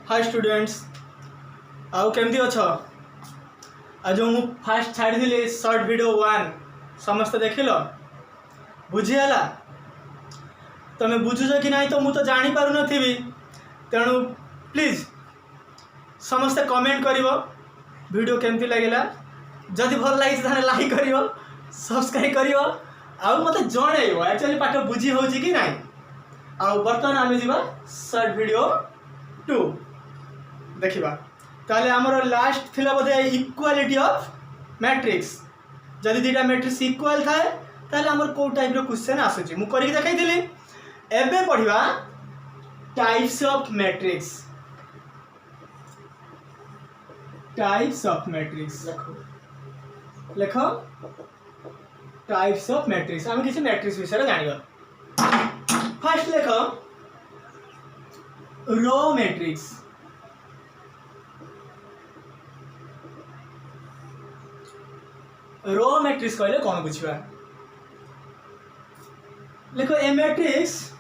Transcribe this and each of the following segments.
Hi students आउ केमती अछ आज मु फास्ट छाड़ी शॉर्ट वीडियो 1 समस्त देखिल बुझीगला तमें बुझुच कि नहीं तो मु तो जानी पारु नथिबी तेणु प्लीज समस्ते कमेंट करिवो वीडियो केमती लगिला जदि भल लगी ताने लाइक करिवो सब्सक्राइब करिवो आउ मते जणैबो एक्चुअली पाठ बुझी होउची कि नहीं आउ बर्तमान आमे जिबा शॉर्ट वीडियो 2 देखिबा ताले हमर लास्ट थिला बोधे इक्वालिटी ऑफ मैट्रिक्स जदि दुटा मैट्रिक्स इक्वल थाए ताले हमर को टाइप रो क्वेश्चन आसुची मु करि देखाई दिली एबे पढिबा टाइप्स ऑफ मैट्रिक्स लेखो टाइप्स ऑफ मैट्रिक्स हम किसी मैट्रिक्स विषय जानिबा फर्स्ट लेखो रो मैट्रिक्स रो मैट्रिक्स कहले कौन बुझिबा देखो a matrix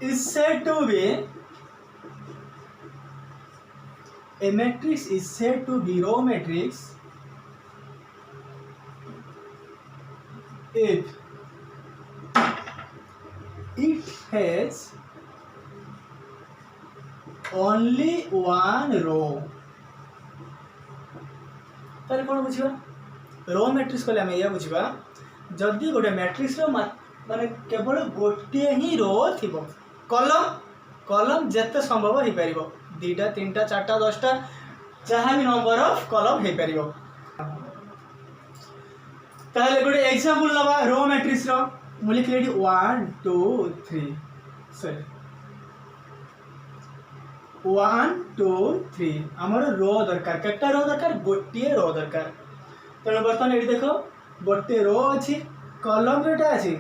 is said to be row matrix if it has only one row ताले कौन बुझिबा रो मैट्रिक्स कहले हमें या बुझिबा जदि गोटे मैट्रिक्स रो माने केवल गोटे ही रो थिबो कॉलम जेते संभव हो पारिबो दुटा तीनटा चारटा 10टा जहाँ भी नंबर ऑफ कॉलम हो पारिबो ताले गोटे एग्जांपल लबा रो मैट्रिक्स रो मु लिखलेडी 1 2 3 सॉरी 1 2 3 हमर रो दरकार केटा रो दरकार गोटे रो दरकार तेणु बर्तमान ये देख गोटे रो अच्छी कॉलम जोटा अच्छी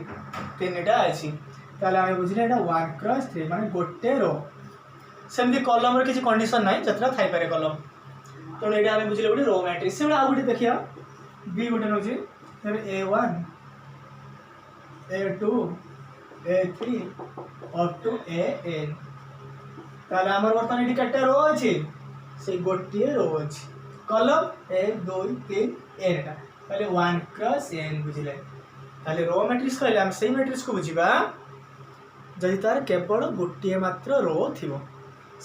तीनटा अच्छी ताले आमे बुझिले एटा 1 क्रॉस 3 माने गोटे रो सेमदी कॉलम रो किछि कंडीशन नाही जतरा थाई पारे कॉलम तेणु एटा आमे बुझिले गोटे रो मैट्रिक्स से आ गोटे देखिया बी गोटे नोछि a1 a2 a3 up to an ताले हमर बर्तमान एटी केटा रो अछि से गोटे रो अछि कॉलम 1 2 3 n टा ताले 1 क्रॉस n बुझिले ताले रो मैट्रिक्स कहले हम सेही मैट्रिक्स को बुझिबा जदि तार केवल गोटे मात्र रो थिबो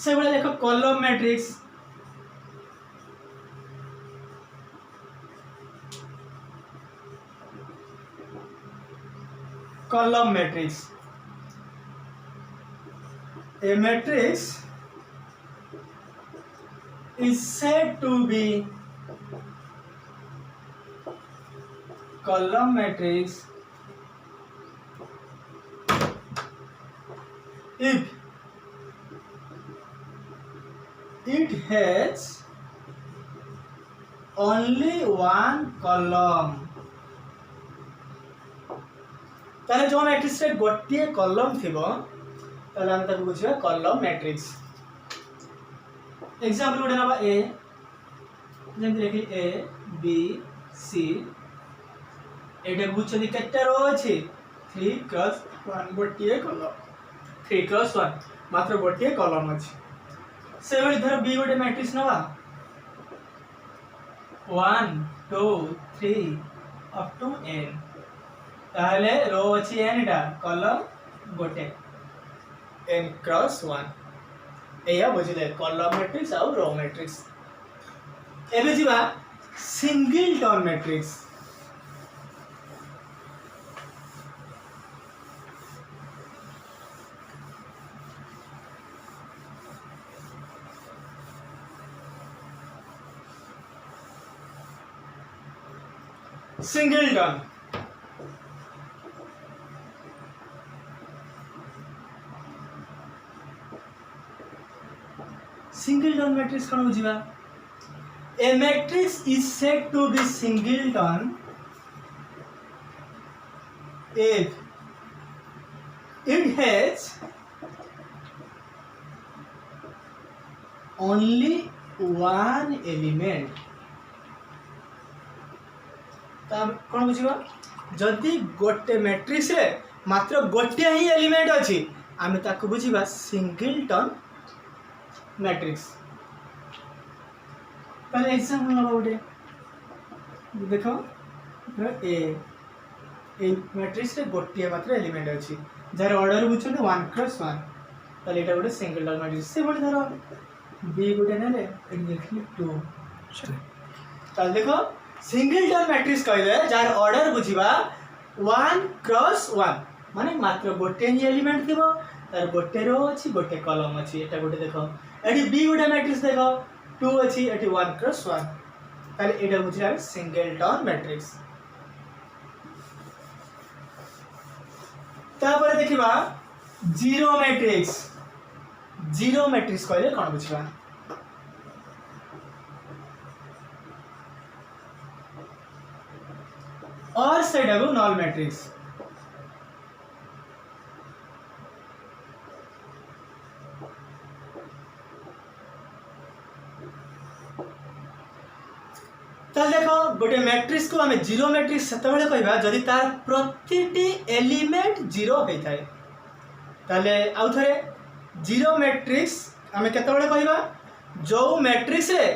से बेले देखो column matrix a matrix is said to be column matrix if it has only one column ताले जो मैट्रिक्स रे गोटे कॉलम थिबो ताले हम ताको बुझिबा कॉलम मैट्रिक्स एग्जांपल गोटे नबा ए जेंति लिखि ए बी सी एटा बुझछथि केटा रो अछि 3 क्रॉस 1 गोटे कॉलम 3 क्रॉस 1 मात्र गोटे कॉलम अछि से बली धर बी गोटे मैट्रिक्स नबा 1 2 3 अप टू n ताहले रो अछि n टा कॉलम गोटे n क्रॉस 1 एया बुझिले कॉलम मैट्रिक्स और रो मैट्रिक्स एबे जिबा सिंगल मैट्रिक्स सिंगलटन मैट्रिक्स कौन बुझिबा a matrix is said to be singleton if it has only one element कौन बुझा जदि गोटे मैट्रिक्स रे मात्र गोटे ही एलिमेंट अच्छी आमे ताको बुझिबा सिंगलटन मैट्रिक्स। ताले एग्जांपल नबा गोटे देखो ए मैट्रिक्स रे गोटे मात्र एलिमेंट अछि जार ऑर्डर बुझछन 1 क्रॉस 1 ताले एटा गोटे सिंगलटन मैट्रिक्स से बोले धरो बी गोटे नेले एट देखली 2 ताले देखो सिंगलटन मैट्रिक्स कहले जार ऑर्डर बुझिबा 1 क्रॉस 1 माने मात्र गोटे ही एलिमेंट थिबो तार गोटे रो अछि गोटे कॉलम अछि एटा गोटे देखो एटी बी गोटे मैट्रिक्स देखो 2 अछि एटी 1 क्रॉस 1 ताले एटा बुझिला सिंगलटन मैट्रिक्स। तापर देखिबा जीरो मैट्रिक्स। जीरो मैट्रिक्स कहले कोन बुझिबा और सेटा को नल मैट्रिक्स। ताल देखो गोटे मैट्रिक्स को हमें जीरो मैट्रिक्स सेतबेले कहबा जदि तार प्रतिटी एलिमेंट जीरो होई थाए ताले आउ थरे जीरो मैट्रिक्स हमें केतबेले कहबा जो मैट्रिक्स रे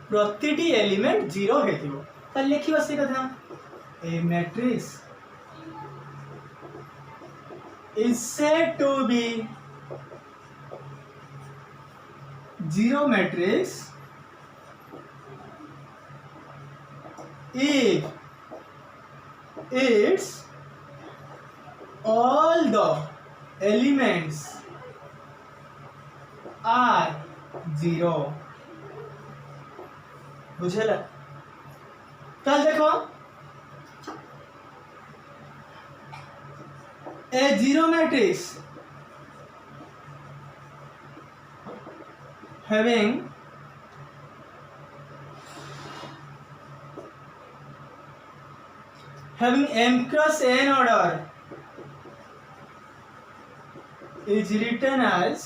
प्रतिटी एलिमेंट जीरो हेतिबो ताले लिखिबा से कथा a matrix is said to be zero matrix if its all the elements are zero। बुझेला ताल देखो a zero matrix having m cross n order is written as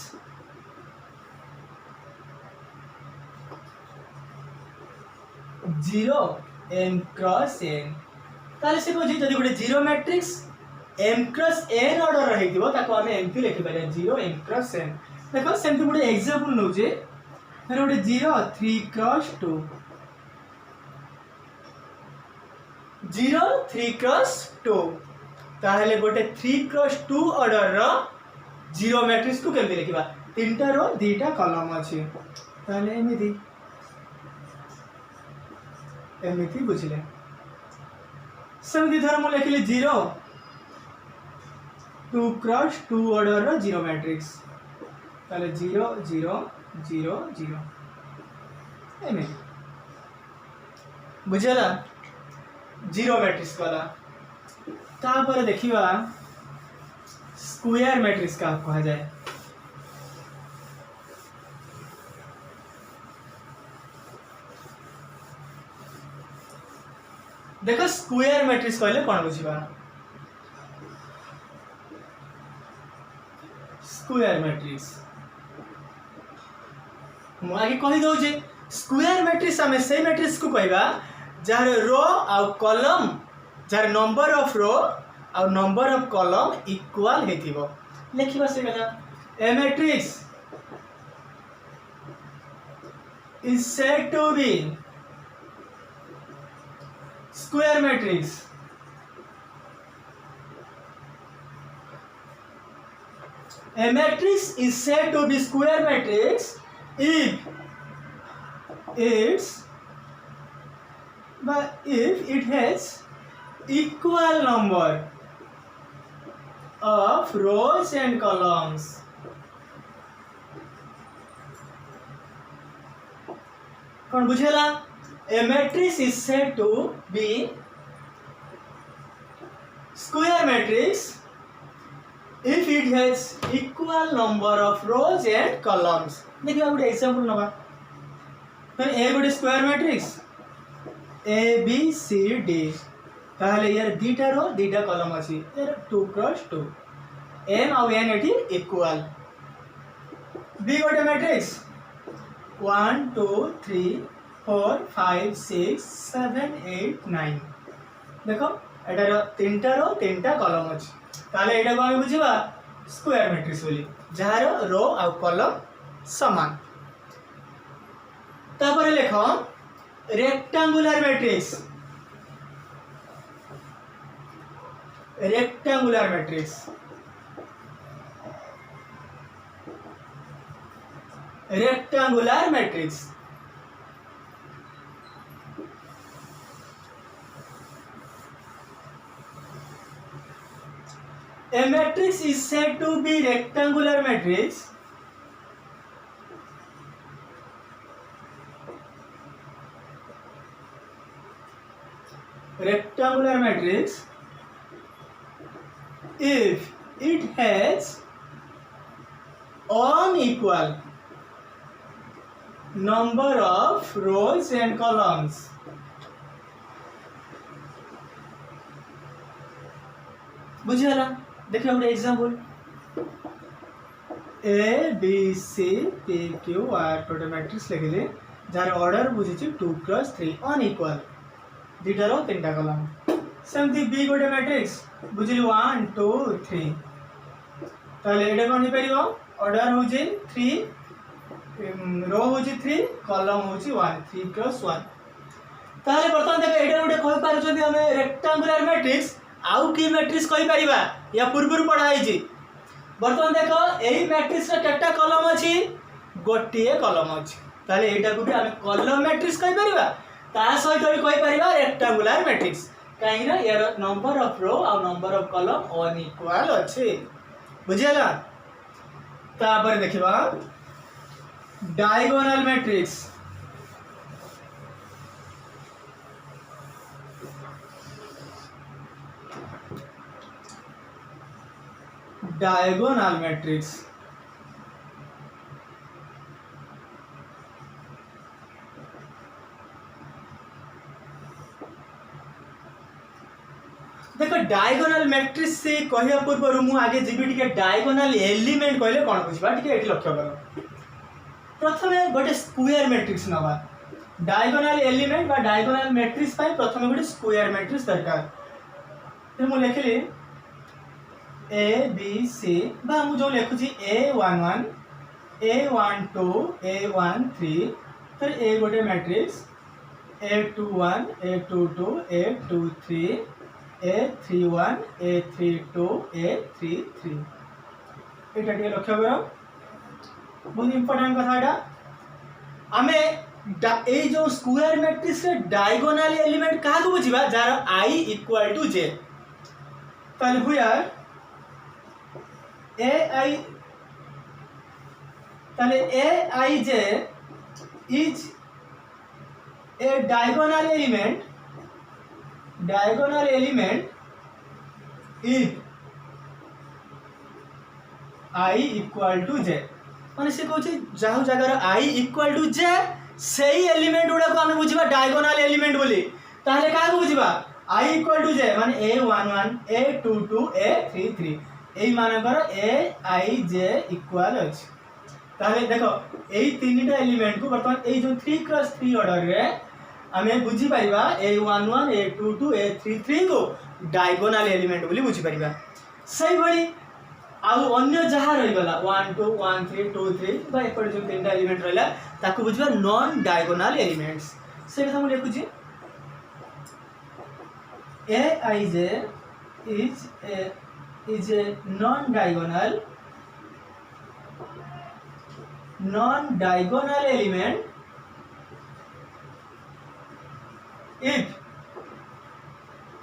zero m cross n। ताले से को जदि गोटे zero matrix m cross n order रहिथिबो ताको हमें एमपी लिखि पारे 0 m क्रॉस n। देखो सेमति गोटे एग्जांपल नो जे अरे गोटे 0 3 क्रॉस 2 0 3 क्रॉस 2 ताहले गोटे 3 क्रॉस 2 ऑर्डर रो जीरो मैट्रिक्स को केमति लिखिबा तीनटा रो दीटा कॉलम अछि ताहले एमिति बुझिले सेमति धर मु लिखिले 0 2 क्रॉस 2 ऑर्डर रो जीरो मैट्रिक्स ताले 0 0 0 0 एमे बुझला जीरो मैट्रिक्स वाला। तापर देखिबा स्क्वायर मैट्रिक्स का कहा जाए। देखो स्क्वायर मैट्रिक्स कहले कोन बुझिबा स्क्वायर मैट्रिक्स मु आगे कहि दो जे स्क्वायर मैट्रिक्स हमें से मैट्रिक्स को कहबा जार रो आ कॉलम जार नंबर ऑफ रो आ नंबर ऑफ कॉलम इक्वल हेतिबो लिखिबा से कथा a matrix is said to be square matrix a matrix is said to be square matrix if it has equal number of rows and columns। कौन बुझेला a matrix is said to be square matrix if it has equal number of rows and columns। देखिए गोटे example नबा तो A गोटे square matrix A B C D ताहले यार दीटा रो दीटा कॉलम अछि यार 2 क्रॉस 2 m और n एटी इक्वल बी गोटे मैट्रिक्स 1 2 3 4 5 6 7 8 9 देखो एटार तीनटा रो तीनटा कॉलम अछि ताले एटा को हम बुझिबा स्क्वायर मैट्रिक्स बोली जार रो आ कॉलम समान। तापर लेख rectangular matrix. Rectangular matrix rectangular matrix A matrix is said to be rectangular matrix if it has unequal number of rows and columns. बुझिगला देखिए गोटे example A B C P Q R total matrix लिखिले जार order बुझिछि 2+3 unequal दुईटार तीनटा column. सेमती B गोटे मैट्रिक्स बुझिलु 1 2 3 ताले एटा कोन हो परिबो ऑर्डर होछि 3 रो होछि 3 कॉलम होछि 1 3+1 ताले बर्तमान देख एटा गोटे कहि पारुछथि हमें रेक्टेंगुलर मैट्रिक्स आउ की मैट्रिक्स कहि परिबा या पूर्व पढ़ाई छी। बर्तमान देख एही मैट्रिक्स रे केटा कॉलम अछि गोटिए कॉलम अछि ताले एटा को भी हमें कॉलम मैट्रिक्स कहि परिबा ता सहित भी कहि परिबा रेक्टेंगुलर मैट्रिक्स काहे ना यार नंबर ऑफ रो और नंबर ऑफ कॉलम अनइक्वल अछि बुझियला। तापर देखिबा डायगोनल मैट्रिक्स। डायगोनल मैट्रिक्स देखो डायगोनल मैट्रिक्स से कहया पूर्व मु आगे जीबी टिके डायगोनल एलिमेंट कहले कोन बुझबा टिके एठी लक्ष्य करो। प्रथमे गोटे स्क्वायर मैट्रिक्स नवा डायगोनल एलिमेंट बा डायगोनल मैट्रिक्स पाई प्रथमे गोटे स्क्वायर मैट्रिक्स दरकार। तो मु लिखली ए बी सी बा मु जो लिखुची A11 A12 A13 फिर ए गोटे matrix A21 A22 A23 A31 A32 A33 एटा टिके लक्ष्य करो बहुत इंपोर्टेंट कथा एटा आमे ए जो स्क्वायर मैट्रिक्स रे डायगोनल एलिमेंट काहा को बुझिबा जार I = J ताले हुया Aij is a diagonal element if I = J माने से कहूँ जाहु जगार I = J से एलिमेंट गुड़ा को आम बुझा डायगोनल एलिमेंट बोली ताहले क्या बुझा I = J माने A11 A22 A33 एई मानकर Aij इक्वल अछि ताले देखो एई तीनटा एलिमेंट को बर्तमान एई जो 3x3 ऑर्डर रे हमें बुझी पाइबा A11 A22 A33 को डायगोनल एलिमेंट बोली बुझी पाइबा। सही भली आउ अन्य जहा रही गला 1 2 1 3 2 3 बा एपट जो तीनटा एलिमेंट रहला ताकू बुझबा नॉन डायगोनल एलिमेंट्स से कथा मु लिखु छी Aij is a non-diagonal element if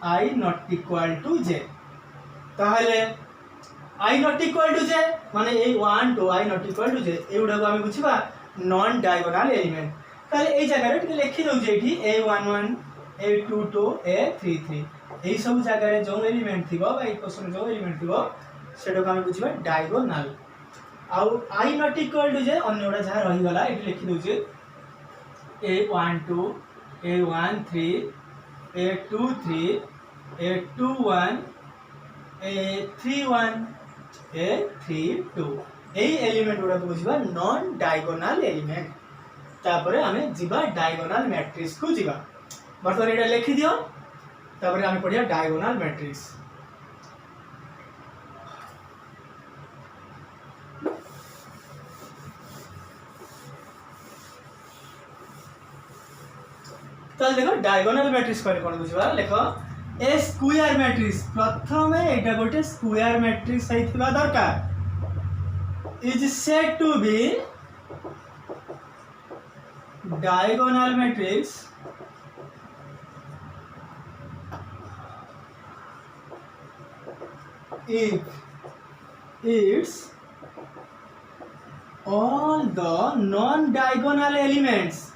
I not equal to J ताहले I not equal to J माने ए 1 2 I not equal to J एउडा को हम बुझिबा नॉन डायगोनल एलिमेंट ताहले ए जगह रे लिखि दउ जे एठी A11 A22 A33 এই সব জায়গায় जो एलिमेंट थिबो बा इक्वेशन जो एलिमेंट थिबो सेटा को हम बुझिबा डायगोनल आउ I not equal to J अन्यडा जहा रही गला एठी लिखि दउ जे A12 A13 A23 A21 A31 A32 এই एलिमेंट गुडा बुझिबा नॉन डायगोनल एलिमेंट तापरे हमें जिबा डायगोनल मैट्रिक्स को जिबा बर्तमान एटा लिखि दियो तापरे हमें पढ़िया डायगोनल मैट्रिक्स तो देखो डायगोनल मैट्रिक्स कहले कोन बुझबा लेखो ए स्क्वायर मैट्रिक्स प्रथम एटा गोटे स्क्वायर मैट्रिक्स हेतिबा दरकार is said to be diagonal matrix if its all the non-diagonal elements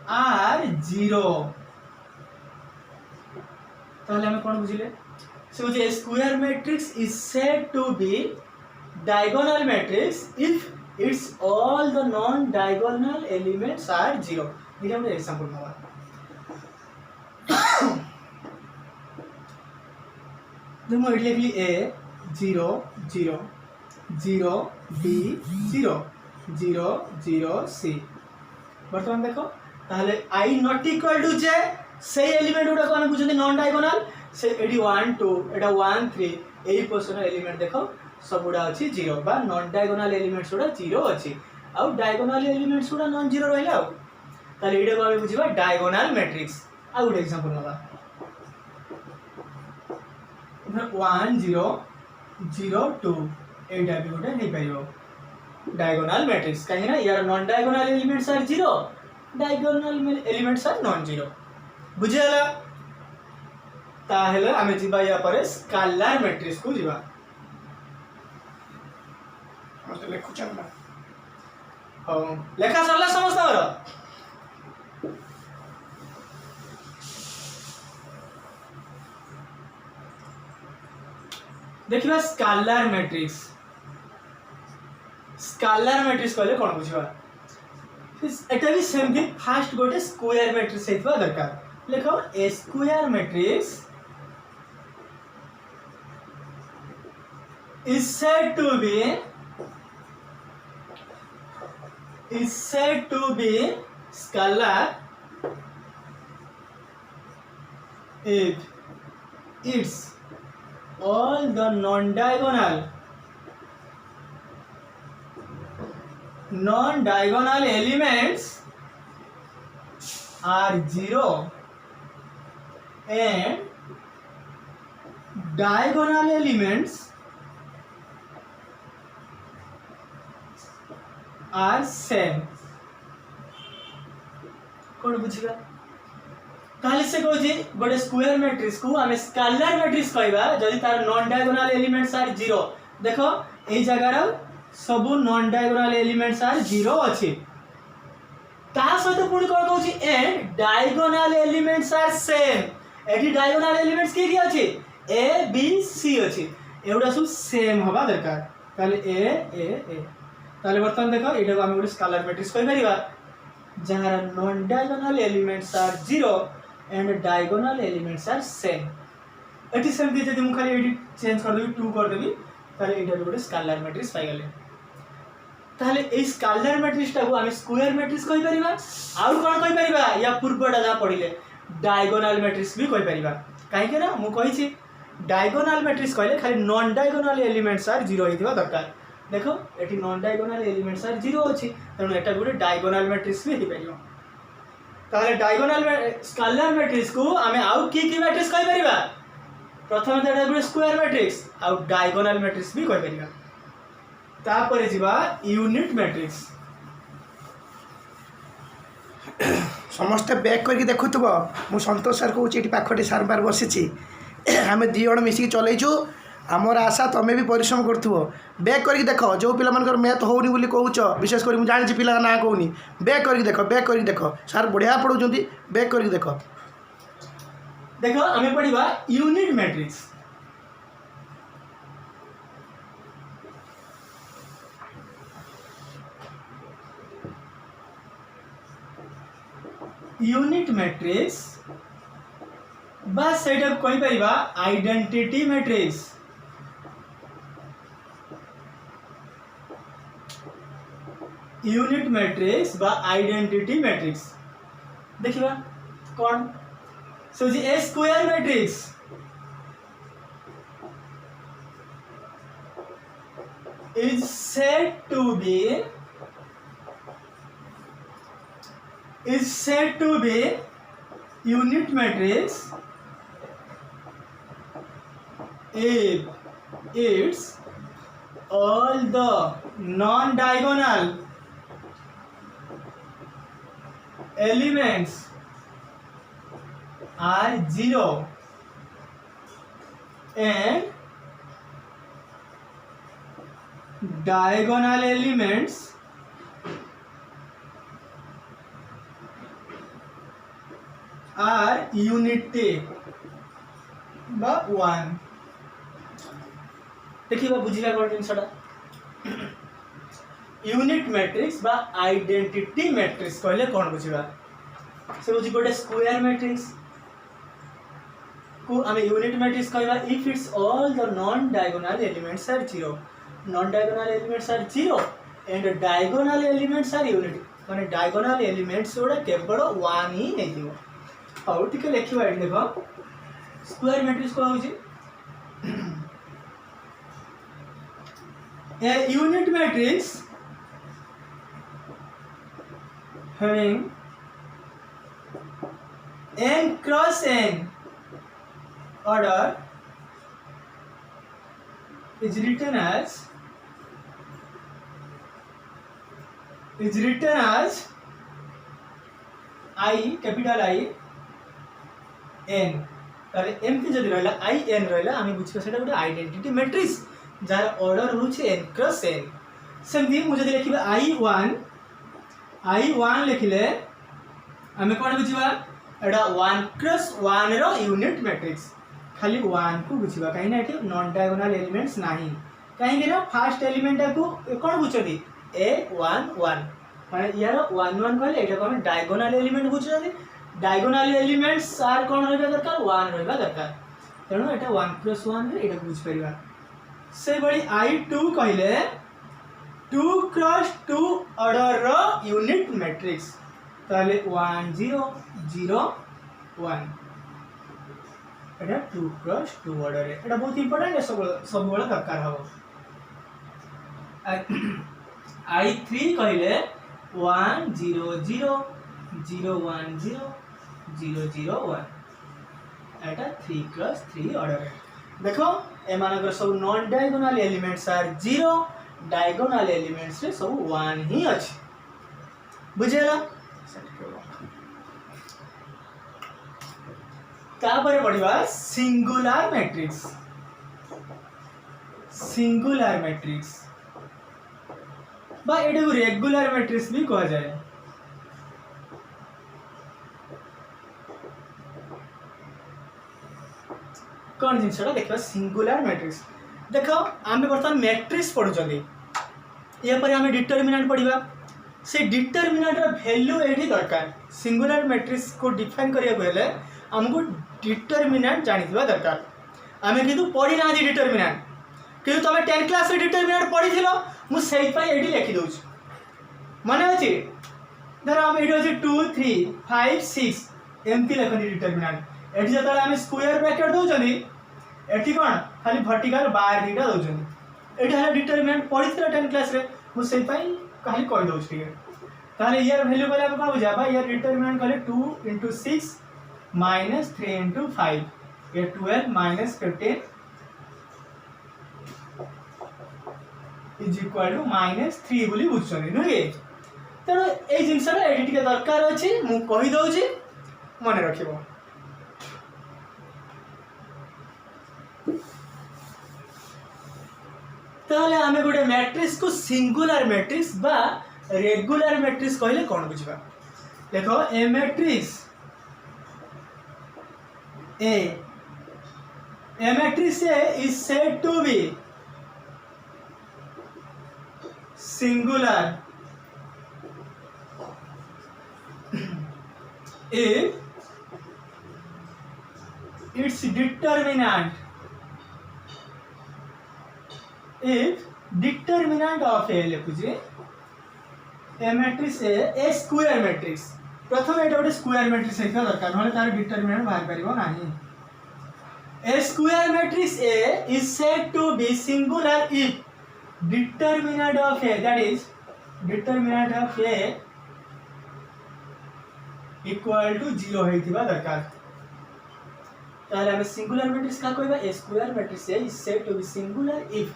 are zero তাহলে আমি কোন বুঝিলে সে বলছে square matrix is said to be diagonal matrix if its all the non-diagonal elements are zero এটা আমরা एग्जांपल নেব দেখো এটি লিখলি a 0 0 0 b 0 0 0 c বর্তমান দেখো তাহলে i not equal to j সেই এলিমেন্ট গুলো আমি বুঝতে নন ডায়াগোনাল সে এডি 1 2 এটা 1 3 এই পোর্শনের এলিমেন্ট দেখো सबुड़ा अच्छी जीरो बा नॉन डायगोनल एलिमेंट्स गुड़ा जीरो अच्छी आउ डायगोनल एलिमेंट्स गुड़ा नॉन जीरो रहला आउ ताले एडा को हम बुझिबा डायगोनल मैट्रिक्स आ गुड एग्जांपल नबा 1 0 0 2 एटा भी गुडा नहीं पाइबो डायगोनल मैट्रिक्स काहे ना यार non diagonal elements are zero diagonal elements are non zero बुझियाला ताहेले आमे जिबा या परे स्केलर मैट्रिक्स को जिबा लेखुचंदा हां लेखा सरला समझता बरो देखिबा स्केलर मैट्रिक्स कहले कोन बुझिबा एटा भी सेम थिंग फर्स्ट गोटे स्क्वायर मैट्रिक्स हेतबा दरकार लेखो a square matrix is said to be scalar if its all the non-diagonal elements are zero and diagonal elements are same कोन बुझिबा ताले से को जे गोटे स्क्वायर मैट्रिक्स को हमें स्केलर मैट्रिक्स कहबा जदि तार non diagonal elements are zero देखो ए जगह रो सब non diagonal elements are zero अछि ता सहित पुणी कोन कहूची and diagonal elements are same एटी डायगोनल एलिमेंट्स के अछि ए बी सी अछि एउडा सब सेम होबा दरकार ताले ए ए ए ताले बर्तमान देखो एटा को हम गोटे स्केलर मैट्रिक्स कहि परिबा जहां non diagonal elements are zero and diagonal elements are same एटी सेम दे जदि मु खाली एडी चेंज कर देबी 2 कर देबी ताले एटा गोटे स्केलर मैट्रिक्स पाइ गेले ताले ए स्केलर मैट्रिक्स टा को हम स्क्वायर मैट्रिक्स कहि परिबा और कोन कहि परिबा या पूर्वटा जा पडिले डायगोनल मैट्रिक्स भी कहि परिबा काहे के ना मु कहि छी डायगोनल मैट्रिक्स कहले खाली non diagonal elements are zero हिदिबा दरकार देखो एटी non diagonal elements are zero अछि तनो एटा गुडे डायगोनल मैट्रिक्स भी हिपरियो ताले डायगोनल स्केलर मैट्रिक्स को हमें आउ की मैट्रिक्स कहि परिबा प्रथम एटा गुडे स्क्वायर मैट्रिक्स आउ डायगोनल मैट्रिक्स भी कहि परिबा ता परे जिबा यूनिट मैट्रिक्स समस्त बैक करके देखुथबो मु संतोष सर को एटी पाखटे सार बार बसिछि हमें दी जण मिसिक चलैछु आमर आशा तुम्हें भी परिश्रम करूँ बैक करके देख जो पिला मैथ होनी बोली कहूच विशेष कर जानी पिला ना कहूनी बैक करके देख सार बढ़िया पढ़ाऊँ बैक करके देख देखो हमें पढ़ा यूनिट मैट्रिक्स यूनिट मैट्रिक्स बस सेटा कहि परिबा आइडेंटिटी मैट्रिक्स यूनिट मैट्रिक्स बा आइडेंटिटी मैट्रिक्स देखिबा कोन सो जी a square matrix is said to be unit matrix if its all the non-diagonal elements are 0 and diagonal elements are unity বা 1 देखिए बुझिला कोन जिनसटा यूनिट मैट्रिक्स बा आइडेंटिटी मैट्रिक्स कहले कोन बुझिबा से बुझी गोटे स्क्वायर मैट्रिक्स को हमें यूनिट मैट्रिक्स कहबा if it's all the non diagonal elements are 0 non diagonal elements are 0 and diagonal elements are unity माने डायगोनल एलिमेंट्स ओडा केवल 1 ही नै दियो आउ टिके लिखिबा एठी देखो स्क्वायर मैट्रिक्स को होची a unit matrix having n cross n order is written as I capital I n ताले एमती जदि रहला I n रहला आमी बुझिबा सेटा गोटे आइडेंटिटी मैट्रिक्स जार ऑर्डर होचे n क्रॉस n सेमती मु जदि लिखिबा I1 लिखिले आमे कोन बुझिबा एडा 1 क्रॉस 1 रो यूनिट मैट्रिक्स खाली 1 को बुझिबा काई ना एठी नॉन डायगोनल एलिमेंट्स नाही काई ना फर्स्ट एलिमेंट को कोन बुझछथि a1 1 माने यार 1 1 कहले एटा को हम डायगोनल एलिमेंट बुझछथि डायगोनल एलिमेंट्स आर कोन रहबा दरकार 1 रहबा दरकार तेनो एटा 1 + 1 रे एटा बुझ परिबा से बड़ी I2 कहले 2 क्रॉस 2 ऑर्डर रो यूनिट मैट्रिक्स ताले 1 0 0 1 एटा 2 क्रॉस 2 ऑर्डर रे एटा बहुत इंपोर्टेंट है सब बड़ा दरकार हो I3 कहले 1 0 0 0 1 0 0 0 1 एटा 3 क्रॉस 3 ऑर्डर रे देखो एमानकर सब non diagonal elements are 0 diagonal elements रे सब 1 ही अछि बुझेला तापर पढिबा सिंगुलर मैट्रिक्स बा एटा को रेगुलर मैट्रिक्स भी कहा जाए कौन जिनसटा देखा सिंगुलर मैट्रिक्स देखो आम बर्तमान मैट्रिक्स पढ़ुचंदी या पर आम डिटरमिनेंट पढ़ा से डिटरमिनेंट वैल्यू ये दरकार सिंगुलर मैट्रिक्स को डिफाइन करने आमको डिटरमिनेंट जानी दरकार आम कि पढ़ी ना डिटरमिनेंट कि तुम 10 क्लास डिटरमिनेंट पढ़ी मुझे ये लिखिदे मन अच्छे धर आम ये अच्छे 2 3 5 6 एमती लिखती डिटरमिनेंट ये जो आम स्क्वायर ब्रैकेट दौरान ये कौन खाली वर्टिकल बार दुटा दौरान ये डिटरमिनेंट पढ़ी 10 क्लास मुझे खाली कहीदे ताले यार वैल्यू कहले आप कौन बुझा यार डिटरमिनेंट कहले 2 × 6 - 3 × 5 ये 12 - 15 इज इक्वल टू -3 बोली बुझछनी नुहे तेणु ये जिनसा ये टिके दरकार अच्छी मु कही दउची मन रखिबो ताले आमे गोटे मैट्रिक्स को सिंगुलर मैट्रिक्स बा रेगुलर मैट्रिक्स कहले कौन बुझबा देखो a matrix A is said to be singular if its determinant of a लिखुचे a matrix a square matrix प्रथम एटा गोटे स्क्वायर मैट्रिक्स हेका दरकार नले तार डिटरमिनेंट बाहर परिबो नाही a square matrix A is said to be singular if determinant of A, that is determinant of A equal to 0 होइतिबा दरकार। ताहले हमें सिंगुलर मैट्रिक्स का कहबा a square matrix A is said to be singular if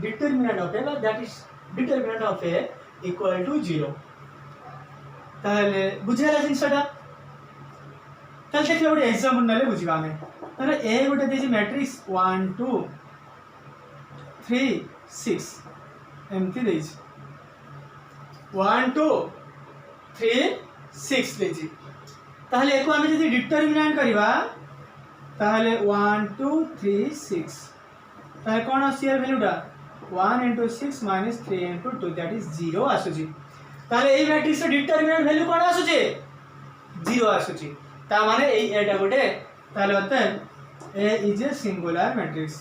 determinant of A, that is determinant of A equal to 0। ताहले बुझेला जिनसटा। ताहले देखिए गोटे एग्जांपल नले बुझिबा हमें। ताहले ए गोटे देछि मैट्रिक्स 1 2 3 6 एमती देछि 1 2 3 6 देछि। ताहले एको हमें जदि डिटरमिनेंट करबा ताहले 1 2 3 6 ताहले कोन आसीर वैल्यूटा 1 into 6 minus 3 into 2 that is 0 आसुची। ताहले एई मैट्रिक्स रे डिटरमिनेंट वैल्यू कोन आसुची 0 आसुची। ता माने एई एटा गोटे ताहले अतः ए इज ए सिंगुलर मैट्रिक्स।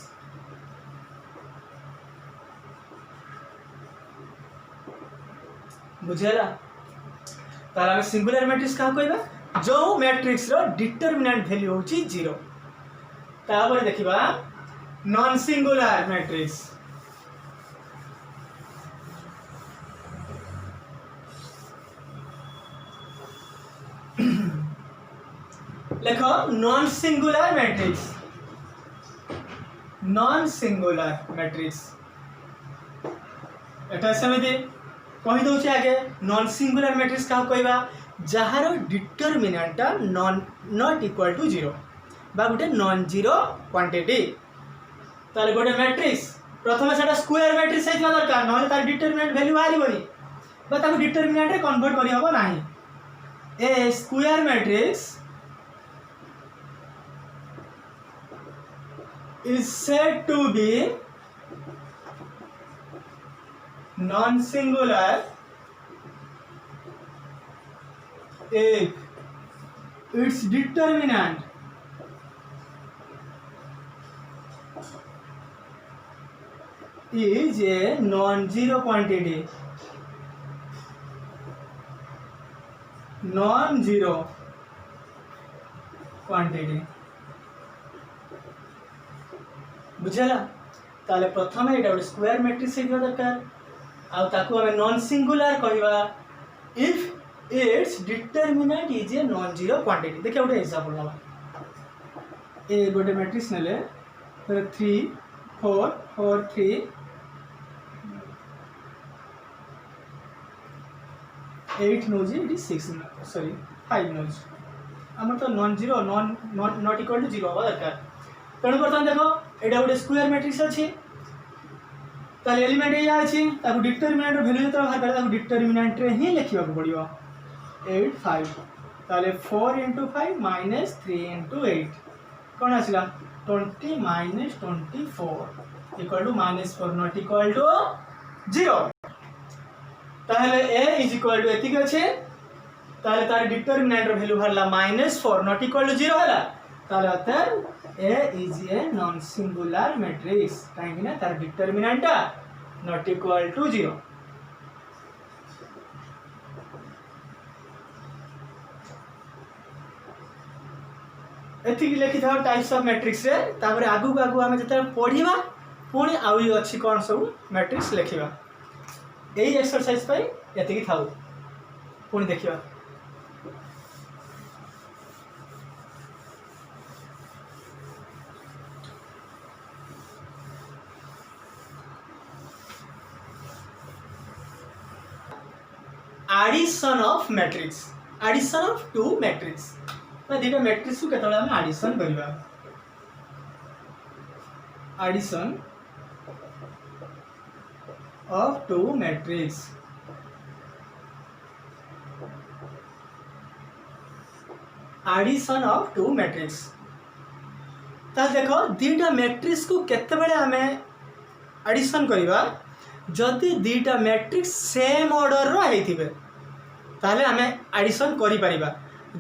बुझेला। ताहले हम सिंगुलर मैट्रिक्स का कहबा जो मैट्रिक्स रो डिटरमिनेंट वैल्यू होची 0। तापर देखिबा नॉन सिंगुलर मैट्रिक्स। देखो non singular matrix, non singular matrix एटा समिति कहि दउछि आगे। नॉन सिंगुलर मैट्रिक्स का कहबा जहार डिटरमिनेंट नॉट इक्वल टू 0 बा गोटे नॉन जीरो क्वांटिटी। ताले गोटे मैट्रिक्स प्रथम सेटा स्क्वायर मैट्रिक्स हेतिबा दरकार, नहले तार डिटरमिनेंट वैल्यू बाहरिबनी बा ताको डिटरमिनेंट रे कन्वर्ट करि हबो नाही। A square matrix is said to be non-singular if its determinant is a non-zero quantity, non-zero quantity। बुझेला। ताले प्रथम एटा गोटे स्क्वायर मैट्रिक्स हेतिबा दरकार आ ताकू हमें नॉन सिंगुलर कहबा if it's determinant is a non zero quantity. देखिए गोटे एग्जांपल नबा। ए गोटे मैट्रिक्स नेले 3 4 4 3 8 नोजी इट इज 6 सॉरी 5 नोज हमर तो non zero not equal to 0 होबा दरकार। तेणु बर्तमान देखो एटा गोटे स्क्वायर मैट्रिक्स अछि ताले एलिमेंट या अछि ताकू डिटरमिनेंट रो वैल्यू जतरा बाहर करे ताकू डिटरमिनेंट रे ही लिखिबा को पड़ियो 8 5 ताले 4 into 5 minus 3 into 8 cone आसिला 20 minus 24 equal to -4 not equal to 0। ताले a is equal to एतिक अछि ताले तार डिटरमिनेंट रो वैल्यू हरला -4 not equal to 0 हला ताले अतर A is a non singular matrix काहे ना तार डिटरमिनेंट not equal to 0। एतिक लिखि था टाइप्स ऑफ मैट्रिक्स रे तापर आगु आगु हम जते पढिबा पुणी आउई अछि कोन सब मैट्रिक्स लिखिबा। एई एक्सरसाइज पई एतिक थाउ पुणी देखिबा। Addition of matrix, addition of two matrix ना दीटा मैट्रिक्स को केतला हम एडिशन करबा। Addition of two matrix addition of two matrix ता देखो दीटा मैट्रिक्स को केते बेले हमें एडिशन करबा जदि दीटा मैट्रिक्स सेम ऑर्डर रो हेतिबे ताले हमें एडिशन करि परिबा।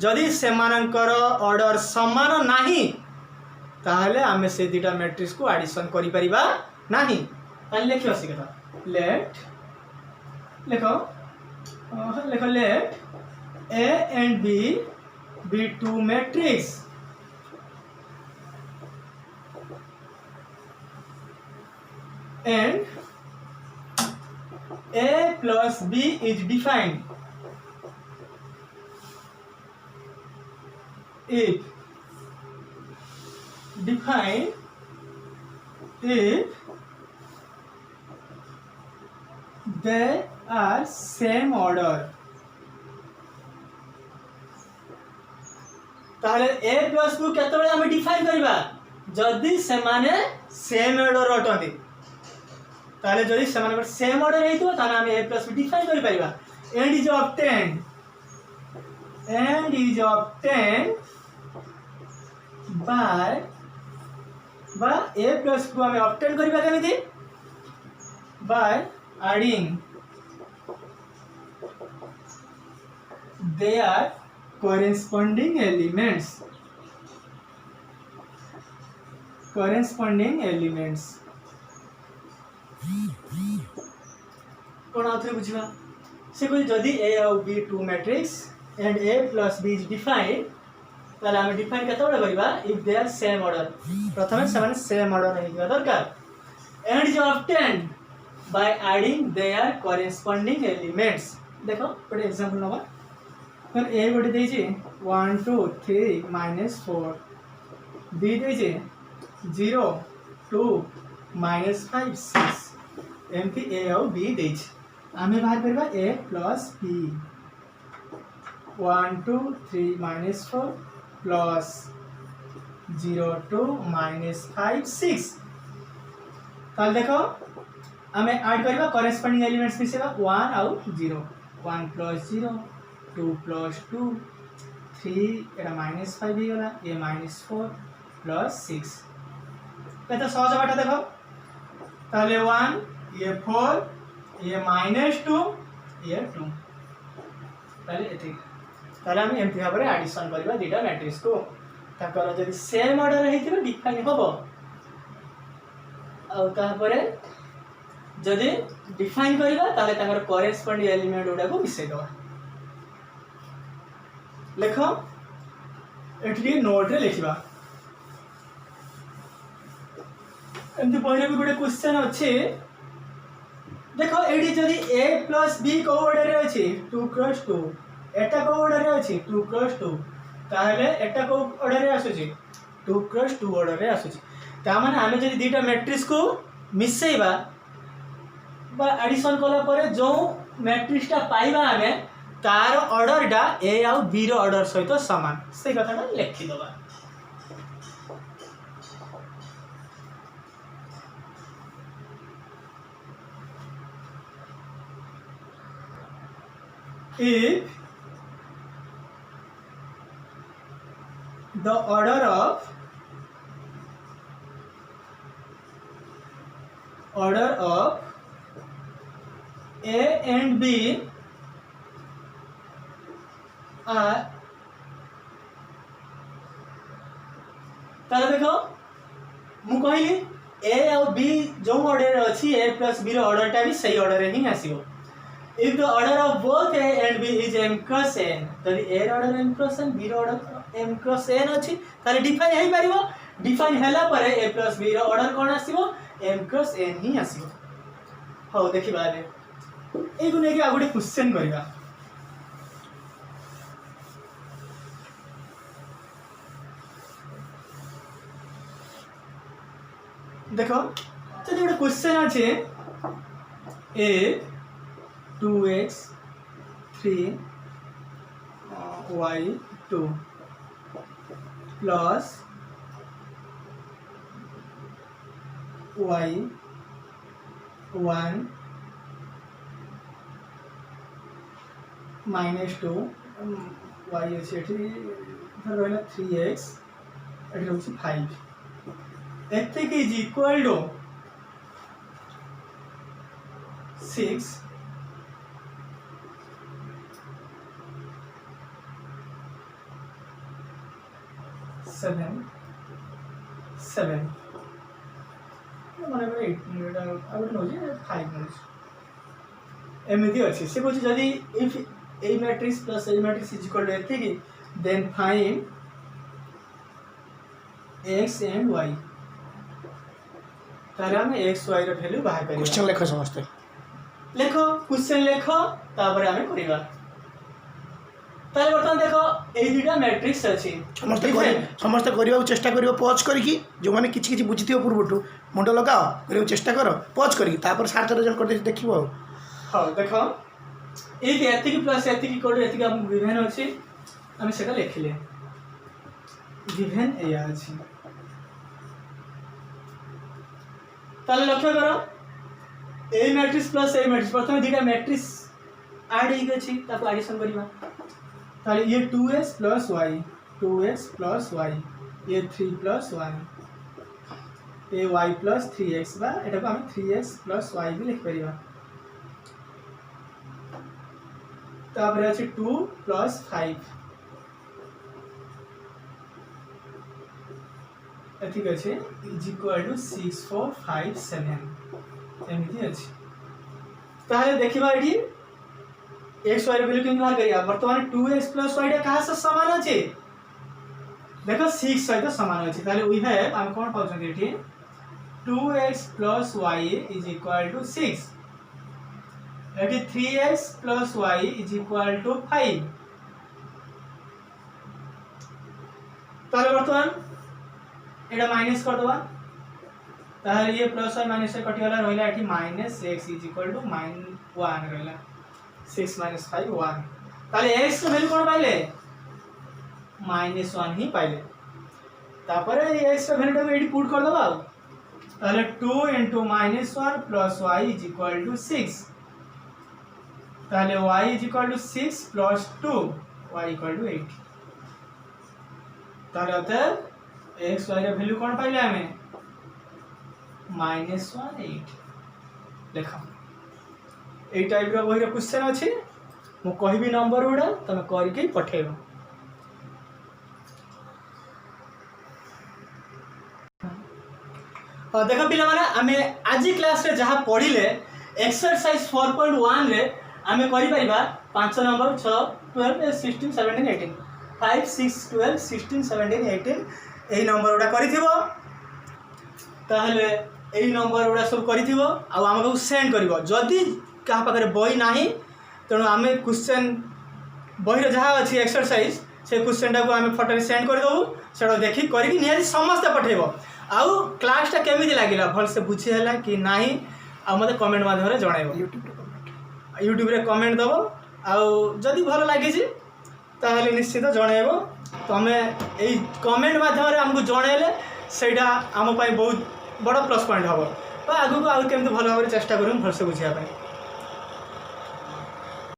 जदि सेमानकर ऑर्डर समान नाही ताले हमें से दीटा मैट्रिक्स को एडिशन करि परिबा नाही। ताले लिखियो से कथा लेट लिखो लिखो late A and B be two matrix and plus b is defined if they are same order ताहले a plus b केतबे हम डिफाइन करबा जदी सेमाने सेम ऑर्डर अटंती ताहले जदी सेमाने सेम ऑर्डर हेतु ताना हम a plus b डिफाइन करि परिबा and is obtained by a plus को हम obtain करबा केमिति by adding their corresponding elements कोन आउथरे बुझिबा से कोइ जदी a और b two matrix and a plus b is defined ताले हम डिफाइन केतबे करबा if they are same order प्रथमे समान सेम ऑर्डर हेबा दरकार and is obtained by adding their corresponding elements देखो गोटे एग्जांपल नबा फिर a गोटे देछि 1 2 3 -4 b देछि 0 2 -5 6 एमपी a और b देछि आमे बाहर करबा a plus b 1 2 3 -4 plus 0 2 -5 6 ताल देखो आमे ऐड करबा करेस्पोंडिंग एलिमेंट्स मिसेबा 1 और 0 1 plus 0 2 plus 2 3 एटा -5 ही गला ये -4 plus 6 केते सहज बाटा देखो ताले 1 ये 4 ये -2 ये 2 ताले एति ताले हम एमपी भाबरे एडिशन करबा दीटा मैट्रिक्स को ताकर जदी सेम ऑर्डर हेतिबा डिफाइन होबो आ तापरे जदी डिफाइन करबा ताले ताकर करेस्पोंडिंग एलिमेंट उडा को मिसे दवा लेखो एठी नोट रे लिखिबा एमती पहिले भी गोटे क्वेश्चन अछि देखो एडी जदी a plus b को ऑर्डर रे अछि 2 क्रॉस 2 एटा को ऑर्डर रे अछि 2 क्रॉस 2 ताहले एटा को ऑर्डर रे आसुची 2 क्रॉस 2 ऑर्डर रे आसुची ता माने हमें जदी दीटा मैट्रिक्स को मिसेइबा बा एडिशन कला परे जो मैट्रिक्स टा पाइबा हमें तार ऑर्डर डा a और b रो ऑर्डर सहित समान से कथाटा लिखि दबा if the order of a and b are ताले देखो मु कहली a और b जो ऑर्डर अछि a plus b रो ऑर्डर टा भी सही ऑर्डर रे ही आसीबो if the order of both a and b is m cross n तरी a रो order m cross n b रो ऑर्डर m cross n अछि ताले डिफाइन हेइ परिबो डिफाइन हैला परे a plus b रो ऑर्डर कोन आसीबो m cross n ही आसीबो हो देखिबा रे एगु नेकी आ गोटे क्वेश्चन करबा देखो तो गोटे क्वेश्चन अछि a 2x 3 y 2 plus y 1 minus 2 y अछि एठी धर रहला 3x एठी रहउछि 5 एते के इज इक्वल टू 6 7 माने 8 मिनट आउट नो जे 5 मिनट्स एमिति अछि से कहै जदी if a matrix plus a matrix is equal to एथिकी then find x and y तारे हम x y रो वैल्यू बाहर करियो क्वेश्चन लिखो समझते लेख क्वेश्चन लेख तापर आम करवा ताले बर्तमान देखो ए दुटा मैट्रिक्स अच्छी समस्ते करने चेष्टा कर पज करके जो मैंने किसी बुझी पूर्व मुंड लगाओ कर चेष्टा कर पज कर सार रिजल्ट कर देख हाँ देख ये प्लस ये विभेन अच्छी आम से लिखिले विभेन या अच्छी ताले लक्ष्य कर ए मैट्रिक्स प्लस ए मैट्रिक्स प्रथम दुटा मैट्रिक्स ऐड हो एडिशन करवा ताले ये 2x plus Y 2x plus Y ये 3 प्लस वाई ये y प्लस 3x बा एटा को हम 3x प्लस y भी लिख परिबा तापर अछि 2 प्लस 5 एथिक अछि इज इक्वल टू 6 4 5 7 एमिति अछि ताले देखिबा एठी x y वैल्यू केन बाहर करिया वर्तमान 2x प्लस y कहाँ से समान अछि देखो 6 सहित समान अछि ताले वी हैव हम कोन पाउछन एठी 2x plus y is equal to 6 एठी 3x plus y is equal to 5 ताले वर्तमान एटा माइनस कर दवा ताले ये प्लस y माइनस y कटि वाला रहला एठी minus x is equal to -1 रहला 6 minus 5 1 ताले x को वैल्यू कोन पाइले -1 ही पाइले तापर x का वैल्यू एडी पुट कर दबा ताले 2 * -1 plus y is equal to 6 ताले y is equal to 6 plus 2 y equal to 8 ताले अतः x y रे वैल्यू कोन पाइले हमें -1 8 देखो ए टाइप रो बहिर क्वेश्चन अछि मु कहबी नंबर उडा तमे करके पठेबो देखो पिला माने आमे आज क्लास रे जहा पढिले एक्सरसाइज 4.1 रे आमे करि परिबा 5 नंबर 6 12 16 17 18 5 6 12 16 17 18 एही नंबर उडा करिथिबो ताहले एही नंबर उडा सब करिथिबो आ हमको सेंड करबो जदी क्या पाखे बही ना तेणु आम क्वेश्चन बही जहाँ अच्छी एक्सरसाइज से क्वेश्चन टाक आम फटो सेंड करदेबू से देखिक करके निहाती समस्ते पठेब आउ क्लासटा केमी लगे भलसे बुझीला कि ना आ मत कमेंट माध्यम जनइब यूट्यूब रे कमेंट दब आदि भल लगी ताहले निश्चित जनइब तमें यही कमेंट माध्यम आमको जनइले सेटा आम बहुत बड़ प्लस पॉइंट हम आगू आगे भल भाव चेष्टा कर भलसे बुझापी